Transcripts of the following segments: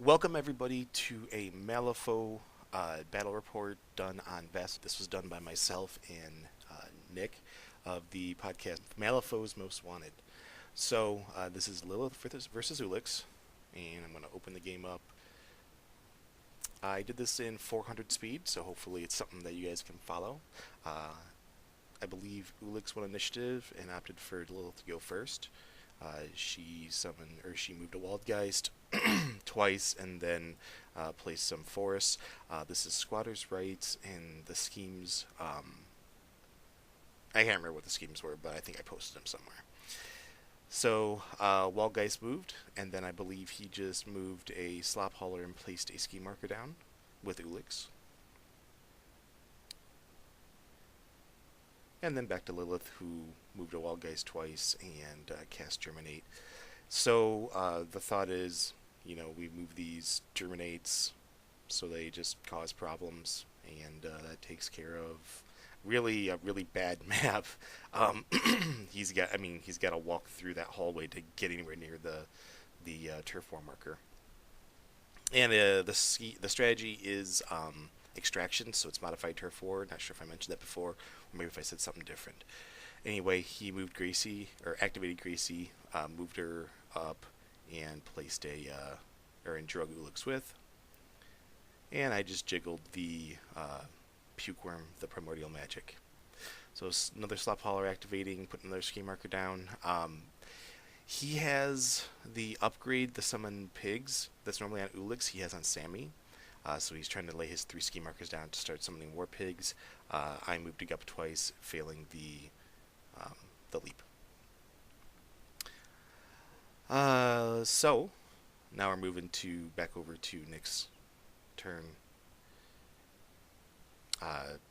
Welcome everybody to a Malifaux battle report done on Vest. This was done by myself and Nick of the podcast Malifaux's Most Wanted. So this is Lilith versus Ulix, and I'm going to open the game up. I did this in 400 speed, so hopefully it's something that you guys can follow. I believe Ulix won initiative and opted for Lilith to go first. She moved a Waldgeist twice and then placed some forests. This is squatters' rights and the schemes. I can't remember what the schemes were, but I think I posted them somewhere. So Waldgeist moved, and then I believe he just moved a Slop Hauler and placed a ski marker down with Ulix. And then back to Lilith, who moved a Waldgeist twice and cast Germinate. So the thought is, we move these Germinates so they just cause problems, and that takes care of really a really bad map. He's got to walk through that hallway to get anywhere near the turf war marker. And the strategy is extraction, so it's modified turf war. Not sure if I mentioned that before, or maybe if I said something different. Anyway, he moved Gracie, or activated Gracie, moved her up, and placed and drug Ulix with. And I just jiggled the Puke Worm, the Primordial Magic. So another Slop Hauler activating, putting another ski marker down. He has the upgrade, the Summon Pigs, that's normally on Ulix, he has on Sammy. So he's trying to lay his 3 ski markers down to start summoning War Pigs. I moved a Gup twice, failing the leap. So now we're moving back over to Nick's turn.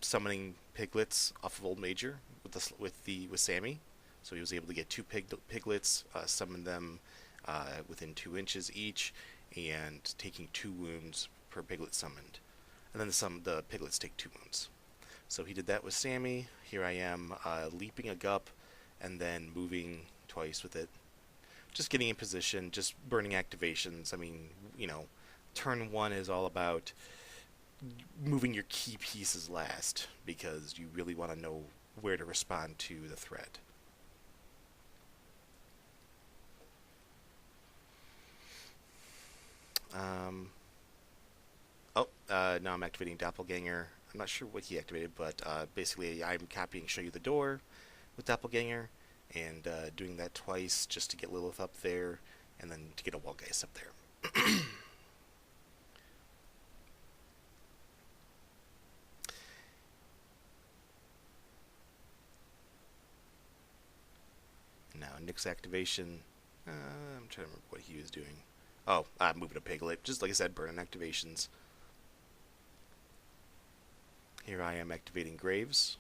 Summoning piglets off of Old Major with Sammy, so he was able to get 2 piglets, summon them within 2 inches each, and taking 2 wounds per piglet summoned. And then the piglets take 2 wounds. So he did that with Sammy. Here I am leaping a Gup and then moving twice with it. Just getting in position, just burning activations. I mean, turn 1 is all about moving your key pieces last, because you really want to know where to respond to the threat. Now I'm activating Doppleganger. I'm not sure what he activated, but basically I'm copying Show You the Door with Doppleganger, and doing that twice just to get Lilith up there, and then to get a Waldgeist up there. Now Nick's activation, I'm trying to remember what he was doing. Oh, I'm moving a Piglet, just like I said, burning activations. Here I am activating Graves,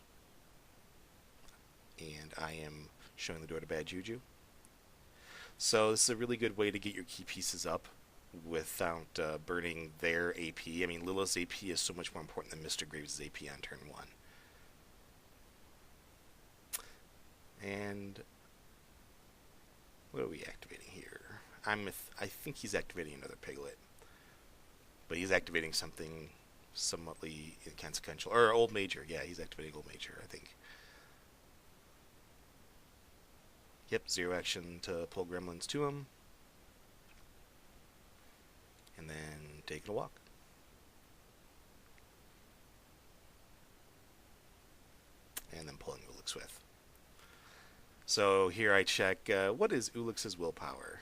and I am showing the door to Bad Juju. So this is a really good way to get your key pieces up without burning their AP. I mean, Lilith's AP is so much more important than Mr. Graves' AP on turn 1. And what are we activating here? I think he's activating another Piglet, but he's activating something somewhatly inconsequential. Or Old Major, yeah, he's activating Old Major, I think. Yep, 0 action to pull Gremlins to him. And then taking a walk. And then pulling Ulix with. So here I check, what is Ulix's willpower?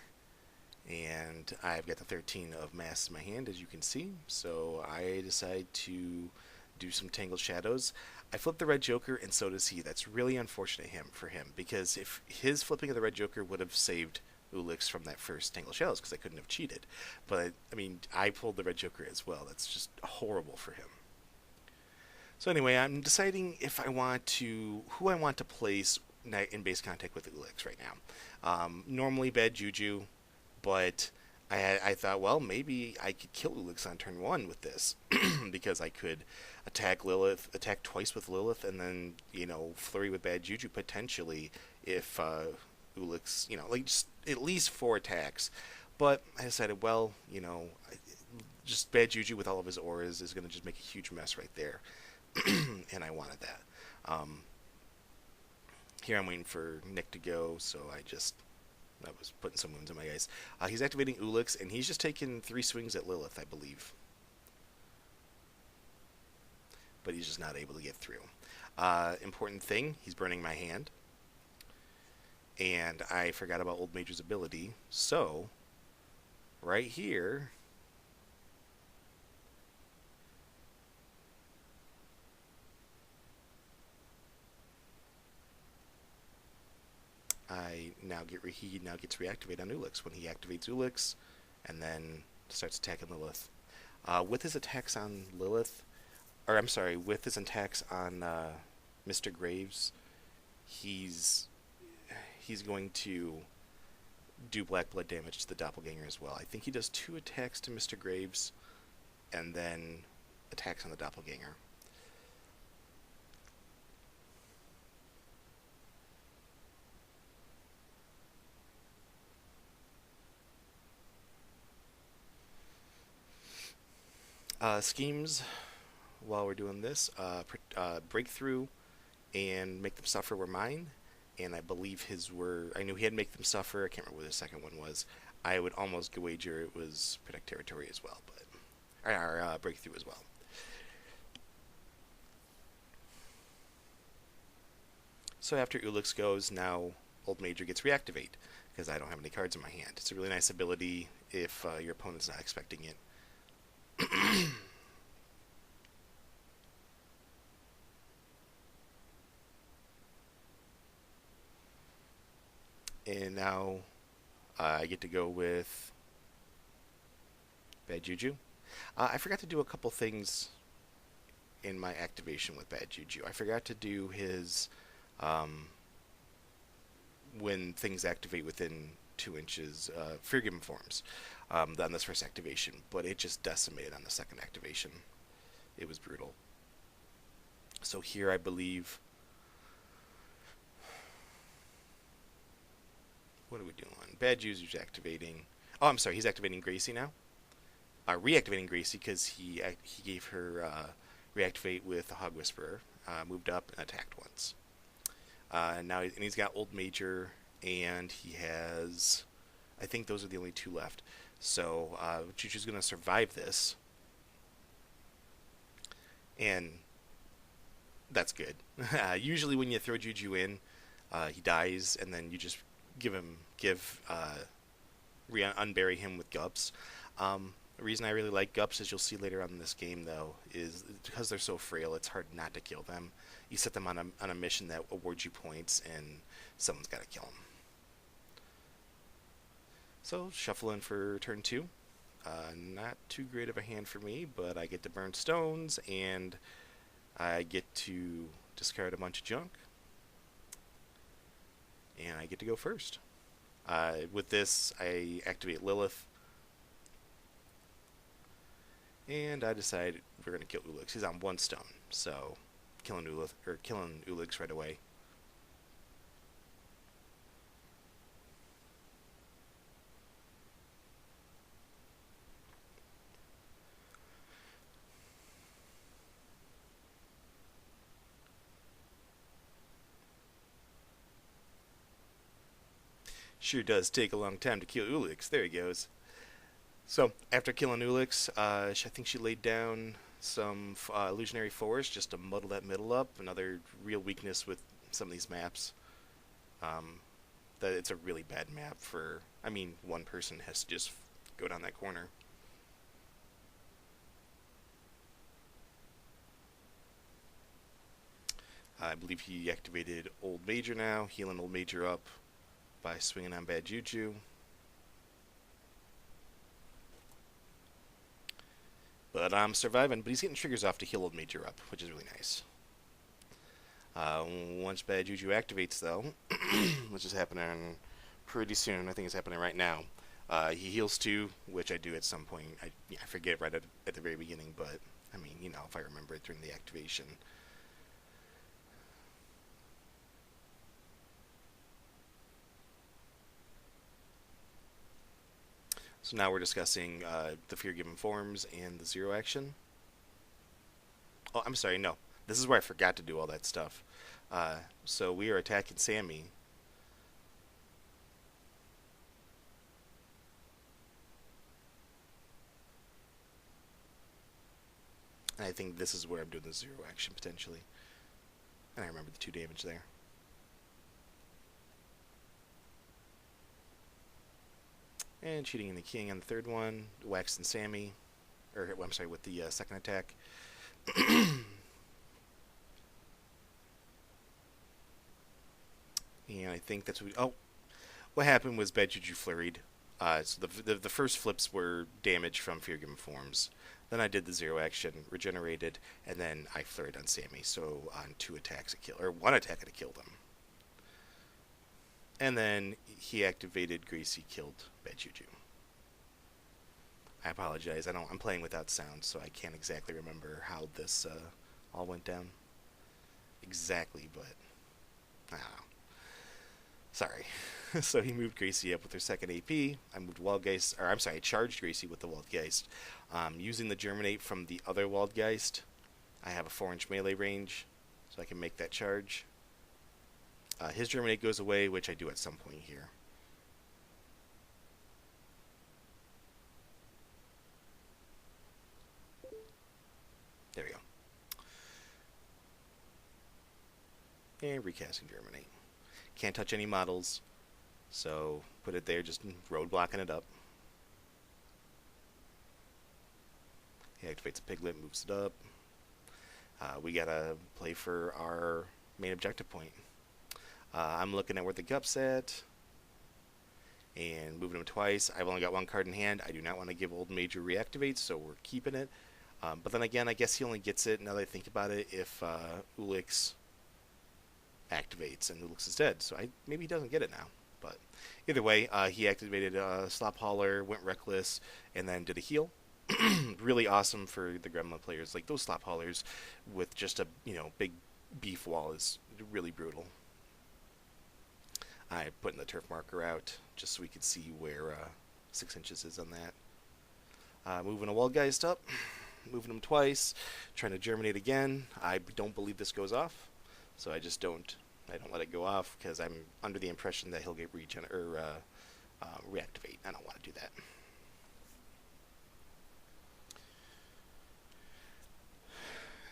And I've got the 13 of mass in my hand, as you can see. So I decide to do some Tangled Shadows. I flip the red Joker, and so does he. That's really unfortunate for him, because if his flipping of the red Joker would have saved Ulix from that first Tangled Shadows, because I couldn't have cheated. But, I mean, I pulled the red Joker as well. That's just horrible for him. So anyway, I'm deciding who I want to place in base contact with Ulix right now. Normally Bad Juju, but I thought, well, maybe I could kill Ulix on turn 1 with this, because I could attack twice with Lilith, and then, flurry with Bad Juju potentially if Ulix, like just at least 4 attacks. But I decided, well, just bad Juju with all of his auras is going to just make a huge mess right there. And I wanted that. Here I'm waiting for Nick to go, so I was putting some wounds on my guys. He's activating Ulix, and he's just taking 3 swings at Lilith, I believe. But he's just not able to get through. Important thing, he's burning my hand. And I forgot about Old Major's ability, so right here, he now gets reactivated on Ulix when he activates Ulix, and then starts attacking Lilith. With his attacks on Lilith, with his attacks on Mr. Graves, he's going to do black blood damage to the Doppelganger as well. I think he does 2 attacks to Mr. Graves, and then attacks on the Doppelganger. Schemes while we're doing this, breakthrough and make them suffer were mine, and I believe his were, I knew he had make them suffer, I can't remember what the second one was. I would almost wager it was protect territory as well, but, or breakthrough as well. So after Ulix goes, now Old Major gets reactivate, because I don't have any cards in my hand. It's a really nice ability if your opponent's not expecting it. And now I get to go with Bad Juju. I forgot to do a couple things in my activation with Bad Juju. I forgot to do his when things activate within 2 inches, Forgiven Forms, on this first activation, but it just decimated on the second activation. It was brutal. So here I believe, what are we doing? Bad Juju's activating. Oh, I'm sorry, he's activating Gracie now. Reactivating Gracie because he gave her reactivate with the Hog Whisperer. Moved up and attacked once. Now he's got Old Major, and he has, I think those are the only 2 left. So Juju's going to survive this, and that's good. Usually when you throw Juju in, he dies, and then you just unbury him with Gupps. The reason I really like Gupps, as you'll see later on in this game, though, is because they're so frail, it's hard not to kill them. You set them on a mission that awards you points, and someone's got to kill them. So, shuffle in for turn 2. Not too great of a hand for me, but I get to burn stones, and I get to discard a bunch of junk. And I get to go first. With this, I activate Lilith. And I decide we're going to kill Ulix. He's on 1 stone, so killing Ulix right away. Sure does take a long time to kill Ulix. There he goes. So, after killing Ulix, I think she laid down some illusionary force just to muddle that middle up. Another real weakness with some of these maps. That it's a really bad map for, one person has to just go down that corner. I believe he activated Old Major now, healing Old Major up by swinging on Bad Juju. But I'm surviving, but he's getting triggers off to heal Old Major up, which is really nice. Once Bad Juju activates, though, which is happening pretty soon, I think it's happening right now, he heals 2, which I do at some point. I forget right at the very beginning, but, if I remember it during the activation. So now we're discussing the fear given forms and the zero action. Oh, I'm sorry, no. This is where I forgot to do all that stuff. So we are attacking Sammy. And I think this is where I'm doing the zero action potentially. And I remember the 2 damage there. And cheating in the king on the 3rd one. Waxing Sammy. Or, I'm sorry, with the 2nd attack. And I think that's what... Oh! What happened was Bad Juju flurried. So the first flips were damage from Fear Given Forms. Then I did the zero action, regenerated, and then I flurried on Sammy. So on 2 attacks it killed, or 1 attack it killed him. And then he activated Gracie, killed Bad Juju. I apologize. I'm playing without sound, so I can't exactly remember how this all went down exactly, but I don't know. Sorry. So he moved Gracie up with her 2nd AP. I moved Waldgeist, or I'm sorry, I charged Gracie with the Waldgeist. Using the Germinate from the other Waldgeist, I have a 4-inch melee range, so I can make that charge. His Germinate goes away, which I do at some point here. There we go. And recasting Germinate. Can't touch any models, so put it there, just roadblocking it up. He activates a Piglet, moves it up. We gotta play for our main objective point. I'm looking at where the Gupps at, and moving him twice. I've only got 1 card in hand. I do not want to give Old Major reactivate, so we're keeping it. But then again, I guess he only gets it, now that I think about it, if Ulix activates and Ulix is dead. So maybe he doesn't get it now. But either way, he activated Slop Hauler, went reckless, and then did a heal. Really awesome for the Gremlin players. Like those Slop Haulers with just a big beef wall is really brutal. I put in the turf marker out just so we could see where 6 inches is on that. Moving a Waldgeist up, moving him twice, trying to Germinate again. I don't believe this goes off, so I just don't let it go off because I'm under the impression that he'll get reactivate. I don't want to do that.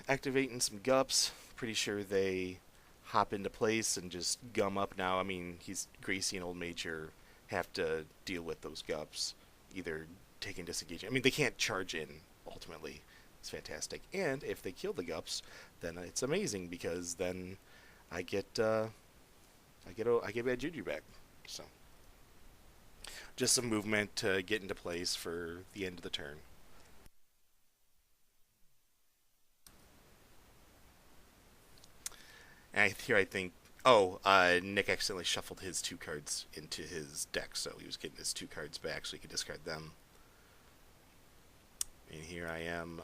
Activating some Gupps. Pretty sure they hop into place and just gum up now. I mean, Gracie and Old Major have to deal with those Gupps, either taking disengagement. I mean, they can't charge in ultimately. It's fantastic. And if they kill the Gupps, then it's amazing because then I get Bad Juju back. So just some movement to get into place for the end of the turn. And I think, Nick accidentally shuffled his 2 cards into his deck, so he was getting his 2 cards back so he could discard them. And here I am.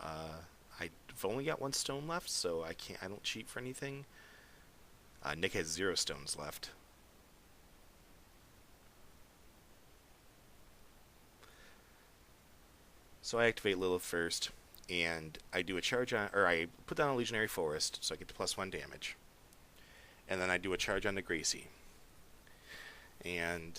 I've only got 1 stone left, so I don't cheat for anything. Nick has 0 stones left. So I activate Lilith first, and I do a charge on, or I put down a Legionary Forest, so I get the +1 damage. And then I do a charge on the Gracie. And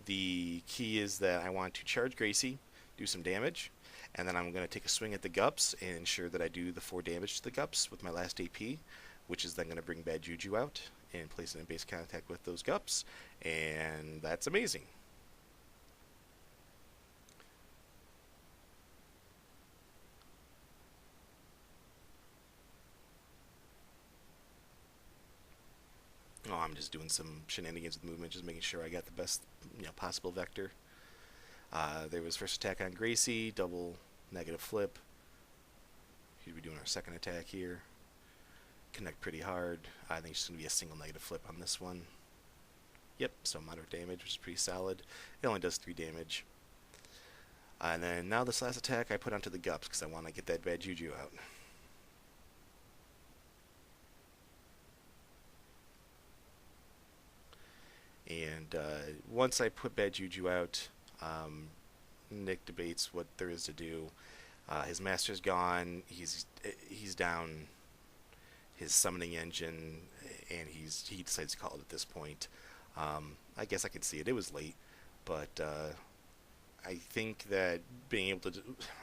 the key is that I want to charge Gracie, do some damage, and then I'm going to take a swing at the Gupps and ensure that I do the 4 damage to the Gupps with my last AP, which is then going to bring Bad Juju out and place it in base contact with those Gupps, and that's amazing. Oh, I'm just doing some shenanigans with movement, just making sure I got the best possible vector. There was first attack on Gracie, double negative flip. Should be doing our 2nd attack here. Connect pretty hard. I think it's going to be a single negative flip on this one. Yep, so moderate damage, which is pretty solid. It only does 3 damage. And then now this last attack I put onto the Gupps because I want to get that Bad Juju out. And once I put Bad Juju out, Nick debates what there is to do. His master's gone. He's down his summoning engine, and he decides to call it at this point. I guess I could see it. It was late, but I think that being able to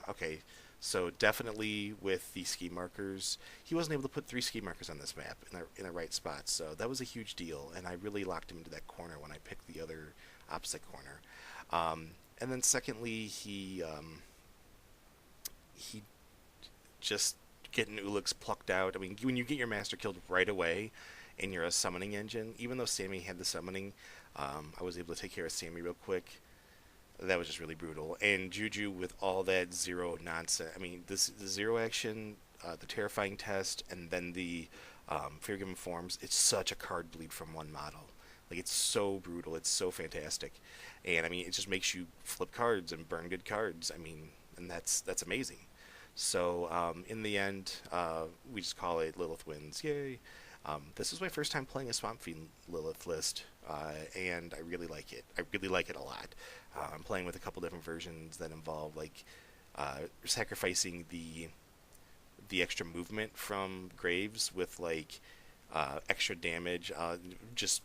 okay, so definitely with the ski markers, he wasn't able to put 3 ski markers on this map in the right spot, so that was a huge deal, and I really locked him into that corner when I picked the other opposite corner. And then secondly, he just getting Ulix plucked out. I mean, when you get your master killed right away, and you're a summoning engine, even though Sammy had the summoning, I was able to take care of Sammy real quick. That was just really brutal. And Juju with all that zero nonsense. I mean, the zero action, the terrifying test, and then the fear-given forms. It's such a card bleed from one model. Like, it's so brutal. It's so fantastic. And I mean, it just makes you flip cards and burn good cards. I mean, and that's amazing. So in the end, we just call it Lilith wins. Yay! This is my first time playing a Swamp Fiend Lilith list, and I really like it. I really like it a lot. I'm playing with a couple different versions that involve like sacrificing the extra movement from Graves with like extra damage, just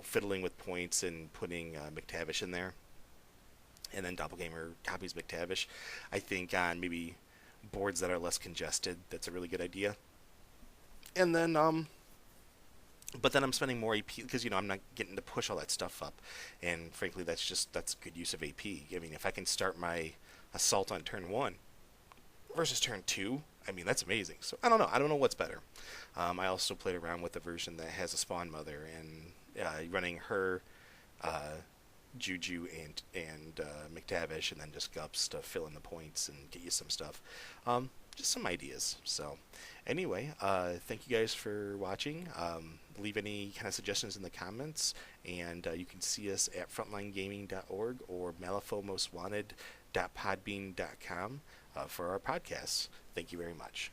fiddling with points and putting McTavish in there, and then Doppleganger copies McTavish. I think on maybe boards that are less congested, that's a really good idea. And then but then I'm spending more AP because I'm not getting to push all that stuff up, and frankly that's good use of AP. I mean, if I can start my assault on turn 1 versus turn 2, I mean, that's amazing. So I don't know what's better. I also played around with a version that has a spawn mother, and running her, Juju and McTavish, and then just Gupps to fill in the points and get you some stuff. Just some ideas. So anyway, thank you guys for watching. Leave any kind of suggestions in the comments, and you can see us at frontlinegaming.org or malifaux.mostwanted.podbean.com for our podcasts. Thank you very much.